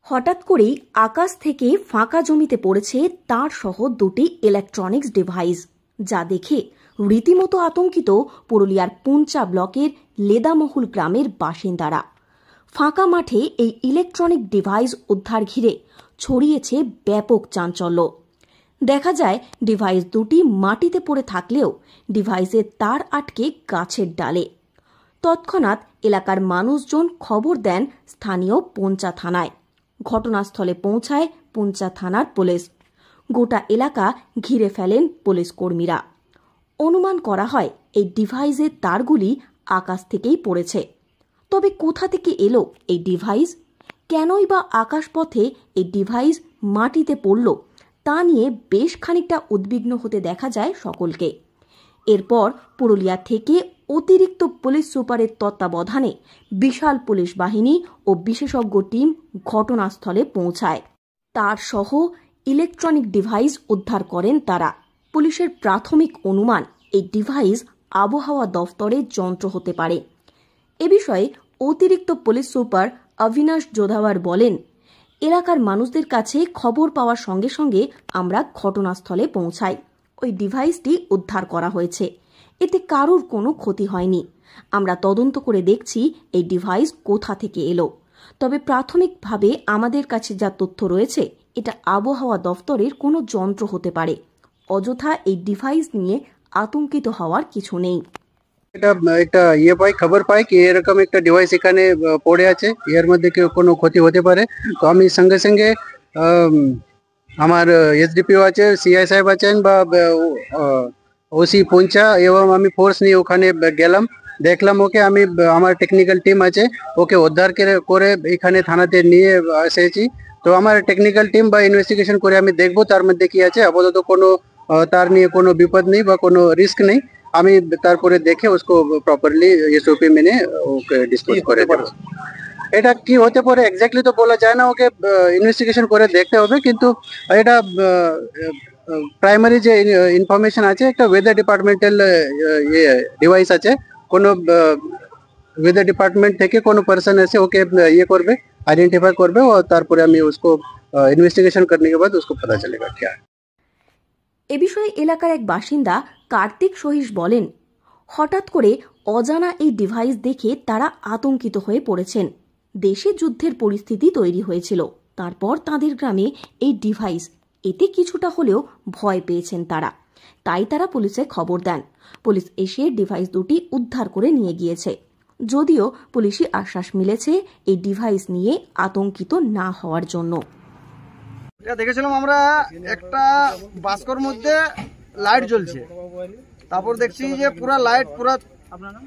হঠাৎ করেই আকাশ থেকে ফাঁকা জমিতে পড়েছে তার সহ দুটি ইলেকট্রনিক্স ডিভাইস, যা দেখে রীতিমতো আতঙ্কিত পুরুলিয়ার পুঞ্চা ব্লকের লেদামহুল গ্রামের বাসিন্দারা। ফাঁকা মাঠে এই ইলেকট্রনিক ডিভাইস উদ্ধার ঘিরে ছড়িয়েছে ব্যাপক চাঞ্চল্য। দেখা যায় ডিভাইস দুটি মাটিতে পড়ে থাকলেও ডিভাইসের তার আটকে গাছের ডালে। তৎক্ষণাৎ এলাকার মানুষজন খবর দেন স্থানীয় পুঞ্চা থানায়। ঘটনাস্থলে পৌঁছায় পুঞ্চা থানার পুলিশ। গোটা এলাকা ঘিরে ফেলেন পুলিশ কর্মীরা। অনুমান করা হয় এই ডিভাইসের তারগুলি আকাশ থেকেই পড়েছে। তবে কোথা থেকে এলো এই ডিভাইস, কেনই বা আকাশপথে এই ডিভাইস মাটিতে পড়ল, তা নিয়ে বেশ খানিকটা উদ্বিগ্ন হতে দেখা যায় সকলকে। এরপর পুরুলিয়া থেকে অতিরিক্ত পুলিশ সুপারের তত্ত্বাবধানে বিশাল পুলিশ বাহিনী ও বিশেষজ্ঞ টিম ঘটনাস্থলে পৌঁছায়। তার সহ ইলেকট্রনিক ডিভাইস উদ্ধার করেন তারা। পুলিশের প্রাথমিক অনুমান এই ডিভাইস আবহাওয়া দফতরের যন্ত্র হতে পারে। এ বিষয়ে অতিরিক্ত পুলিশ সুপার অবিনাশ যোধাওয়ার বলেন, এলাকার মানুষদের কাছে খবর পাওয়ার সঙ্গে সঙ্গে আমরা ঘটনাস্থলে পৌঁছাই। ওই ডিভাইসটি উদ্ধার করা হয়েছে, এতে কারোর কোনো ক্ষতি হয়নি। আমরা তদন্ত করে দেখছি এই ডিভাইস কোথা থেকে এলো। তবে প্রাথমিকভাবে আমাদের কাছে যা তথ্য রয়েছে, এটা আবহাওয়া দফতরের কোনো যন্ত্র হতে পারে। অযথা এই ডিভাইস নিয়ে আতঙ্কিত হওয়ার কিছু নেই। এটা একটা খবর পাই কি এরকম একটা ডিভাইস এখানে পড়ে আছে, এর মধ্যে কোনো ক্ষতি হতে পারে। তো আমি সঙ্গে সঙ্গে আমার এসডিপিও আছে, সিআই সাহেব আছেন বা ওসি পুঞ্চা, এবং আমি ফোর্স নিয়ে ওখানে গেলাম, দেখলাম ওকে। আমি আমার টেকনিক্যাল টিম আছে, ওকে উদ্ধার করে এখানে থানাতে নিয়ে এসেছি। তো আমার টেকনিক্যাল টিম বা ইনভেস্টিগেশন করে আমি দেখবো তার মধ্যে কি আছে। আপাতত কোনো তার নিয়ে কোনো বিপদ নেই বা কোনো রিস্ক নেই। আমি তারপরে দেখে उसको প্রপারলি এসওপি মেনে ওকে ডিসপোজ করে দেব। এটা কি হতে পারে এক্স্যাক্টলি তো বলা যায় না, ওকে ইনভেস্টিগেশন করে দেখতে হবে। কিন্তু এটা প্রাইমারি যে ইনফরমেশন আছে, একটা ওয়েদার ডিপার্টমেন্টাল ডিভাইস আছে, কোনো ওয়েদার ডিপার্টমেন্ট থেকে কোনো পার্সন এসে ওকে করবে, आइडेंटिफाई করবে, और তারপরে আমি उसको इन्वेस्टिगेशन करने के बाद उसको पता चलेगा क्या है। এ বিষয়ে এলাকার এক বাসিন্দা কার্তিক সহিস বলেন, হঠাৎ করে অজানা এই ডিভাইস দেখে তারা আতঙ্কিত হয়ে পড়েছেন। দেশে যুদ্ধের পরিস্থিতি তৈরি হয়েছিল, তারপর তাদের গ্রামে এই ডিভাইস, এতে কিছুটা হলেও ভয় পেয়েছেন তারা। তাই তারা পুলিশে খবর দেন। পুলিশ এসে ডিভাইস দুটি উদ্ধার করে নিয়ে গিয়েছে। যদিও পুলিশি আশ্বাস মিলেছে এই ডিভাইস নিয়ে আতঙ্কিত না হওয়ার জন্য। দেখেছিলাম আমরা একটা বাস্কর মধ্যে লাইট জ্বলছে, তারপর দেখছি যে পুরো লাইট পুরো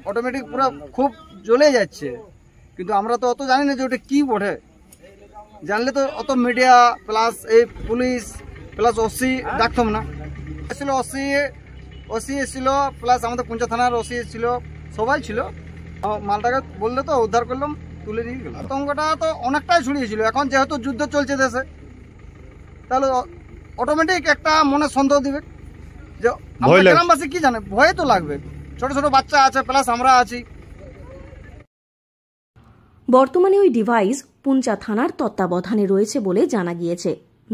অটোমেটিক পুরো খুব জ্বলে যাচ্ছে। কিন্তু আমরা তো অত জানি না যে ওটা কি বটে। জানলে তো অত মিডিয়া প্লাস এই পুলিশ প্লাস ওসি ডাকতাম না। এসেছিল ওসি এসেছিল, প্লাস আমাদের পুঞ্চা থানার ওসি এসেছিল, সবাই ছিল। মালটাকে বললে তো উদ্ধার করলাম, তুলে নিয়ে গেলাম। আতঙ্কটা তো অনেকটাই ছড়িয়েছিল। এখন যেহেতু যুদ্ধ চলছে দেশে, তাহলে অটোমেটিক একটা মনে সন্দেহ দিবে যে গ্রামবাসী কি জানে, ভয়ে তো লাগবে। ছোট ছোট বাচ্চা আছে, প্লাস আমরা আছি। বর্তমানে ওই ডিভাইস পুঞ্চা থানার তত্ত্বাবধানে রয়েছে বলে জানা গিয়েছে।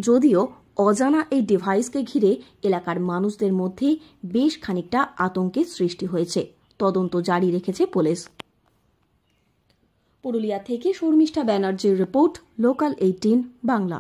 যদিও অজানা এই ডিভাইসকে ঘিরে এলাকার মানুষদের মধ্যে বেশ খানিকটা আতঙ্কের সৃষ্টি হয়েছে। তদন্ত জারি রেখেছে পুলিশ। পুরুলিয়া থেকে শর্মিষ্ঠা ব্যানার্জির রিপোর্ট, লোকাল 18 বাংলা।